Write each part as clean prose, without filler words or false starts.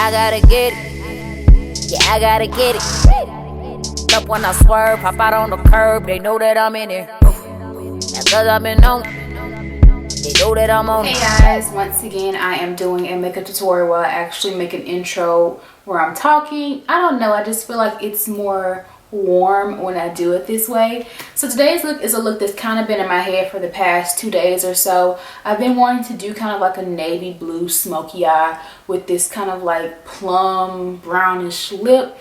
I gotta get it. Yeah, I gotta get it. Up when I swerve, hop out on the curb, they know that I'm in there. That's cause I've been on. They know that I'm on. Hey guys, once again I am doing a makeup tutorial where I actually make an intro where I'm talking. I don't know, I just feel like it's more warm when I do it this way. So today's look is a look that's kind of been in my head for the past 2 days or so. I've been wanting to do kind of like a navy blue smoky eye with this kind of like plum brownish lip.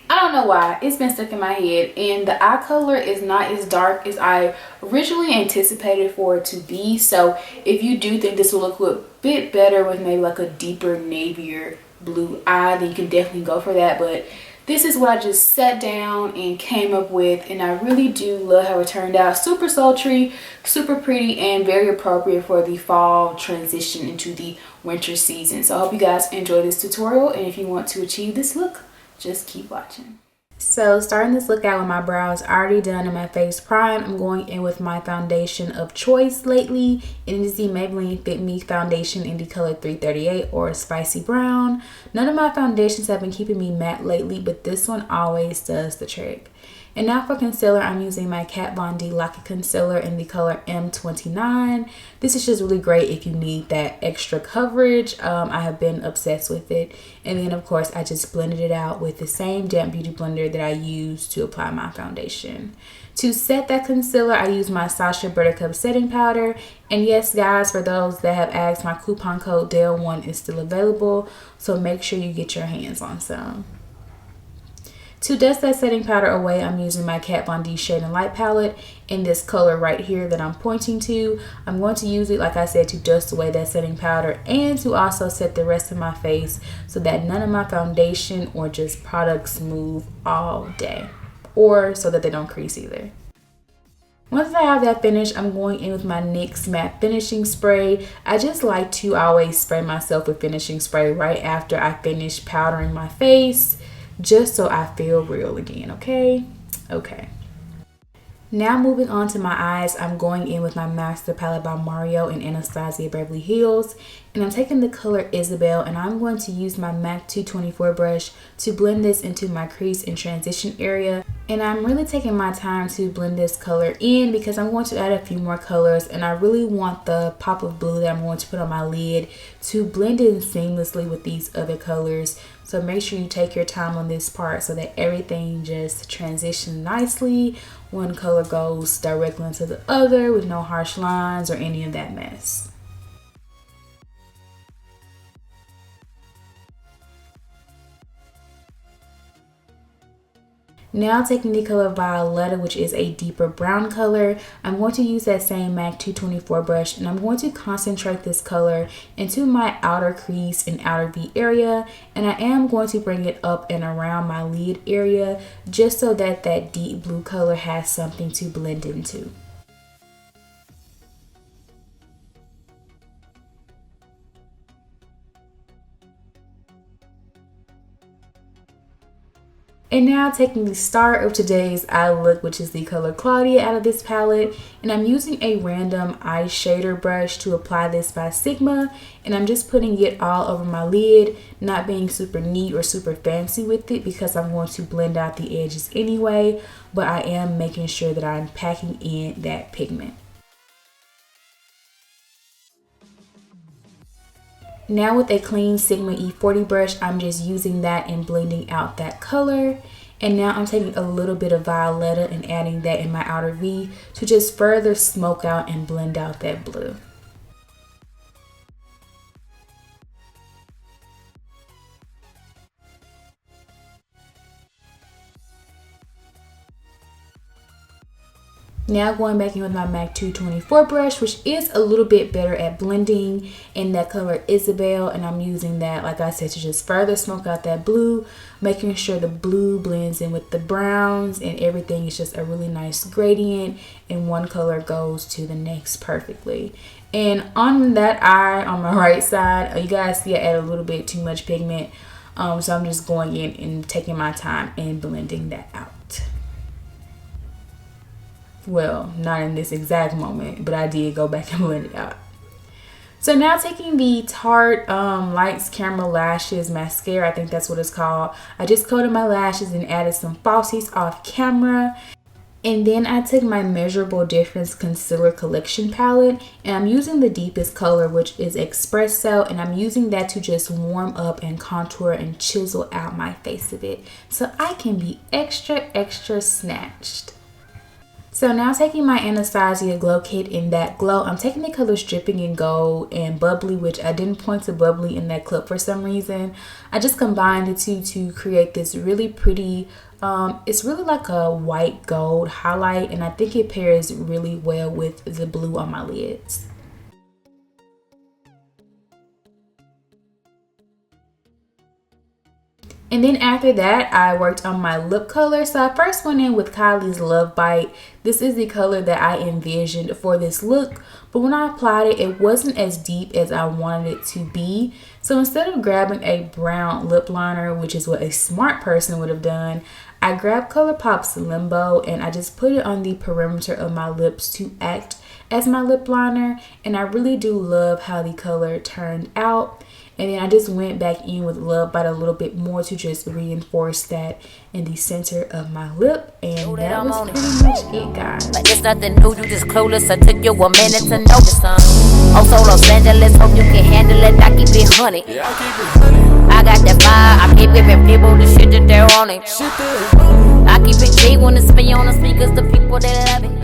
I don't know why, it's been stuck in my head, and the eye color is not as dark as I originally anticipated for it to be. So if you do think this will look a bit better with maybe like a deeper navier blue eye, then you can definitely go for that. But this is what I just sat down and came up with, and I really do love how it turned out. Super sultry, super pretty, and very appropriate for the fall transition into the winter season. So I hope you guys enjoy this tutorial, and if you want to achieve this look, just keep watching. So starting this look out with my brows already done and my face primed, I'm going in with my foundation of choice lately. It is the Maybelline Fit Me foundation in the color 338 or spicy brown. None of my foundations have been keeping me matte lately, but this one always does the trick. And now for concealer, I'm using my Kat Von D Lock-It Concealer in the color M29. This is just really great if you need that extra coverage. I have been obsessed with it. And then, of course, I just blended it out with the same damp beauty blender that I use to apply my foundation. To set that concealer, I use my Sacha Buttercup setting powder. And yes, guys, for those that have asked, my coupon code DELL1 is still available. So make sure you get your hands on some. To dust that setting powder away, I'm using my Kat Von D Shade and Light palette in this color right here that I'm pointing to. I'm going to use it, like I said, to dust away that setting powder and to also set the rest of my face so that none of my foundation or just products move all day, or so that they don't crease either. Once I have that finished, I'm going in with my NYX matte finishing spray. I just like to always spray myself with finishing spray right after I finish powdering my face, just so I feel real again, okay? Okay. Now moving on to my eyes, I'm going in with my Master Palette by Mario and Anastasia Beverly Hills. And I'm taking the color Isabel, and I'm going to use my MAC 224 brush to blend this into my crease and transition area. And I'm really taking my time to blend this color in because I'm going to add a few more colors, and I really want the pop of blue that I'm going to put on my lid to blend in seamlessly with these other colors. So make sure you take your time on this part so that everything just transitions nicely. One color goes directly into the other with no harsh lines or any of that mess. Now taking the color Violetta, which is a deeper brown color, I'm going to use that same MAC 224 brush, and I'm going to concentrate this color into my outer crease and outer V area, and I am going to bring it up and around my lid area just so that that deep blue color has something to blend into. And now taking the start of today's eye look, which is the color Claudia out of this palette, and I'm using a random eye shader brush to apply this by Sigma, and I'm just putting it all over my lid, not being super neat or super fancy with it because I'm going to blend out the edges anyway, but I am making sure that I'm packing in that pigment. Now with a clean Sigma E40 brush, I'm just using that and blending out that color. And now I'm taking a little bit of Violetta and adding that in my outer V to just further smoke out and blend out that blue. Now going back in with my MAC 224 brush, which is a little bit better at blending in that color Isabel, and I'm using that, like I said, to just further smoke out that blue, making sure the blue blends in with the browns and everything is just a really nice gradient, and one color goes to the next perfectly. And on that eye on my right side, you guys see I add a little bit too much pigment, so I'm just going in and taking my time and blending that out. Well, not in this exact moment, but I did go back and blend it out. So now taking the Tarte Lights Camera Lashes Mascara, I think that's what it's called. I just coated my lashes and added some falsies off camera. And then I took my Measurable Difference Concealer Collection Palette, and I'm using the deepest color, which is Espresso, and I'm using that to just warm up and contour and chisel out my face a bit so I can be extra snatched. So now taking my Anastasia Glow Kit in That Glow, I'm taking the colors Dripping in Gold and Bubbly, which I didn't point to Bubbly in that clip for some reason. I just combined the two to create this really pretty, it's really like a white gold highlight, and I think it pairs really well with the blue on my lids. And then after that, I worked on my lip color. So I first went in with Kylie's Lovebite. This is the color that I envisioned for this look. But when I applied it, it wasn't as deep as I wanted it to be. So instead of grabbing a brown lip liner, which is what a smart person would have done, I grabbed Colourpop's Limbo and I just put it on the perimeter of my lips to act as my lip liner. And I really do love how the color turned out. And then I just went back in with Lovebite a little bit more to just reinforce that in the center of my lip. And that was pretty much it, guys. But it's nothing new, you just clueless. I took you a minute to notice some. Also Los Angeles, hope you can handle it. I keep it 100. I got that fire, I keep giving people the shit that they're on it. I keep it G when it's me on the speakers, the people that love it.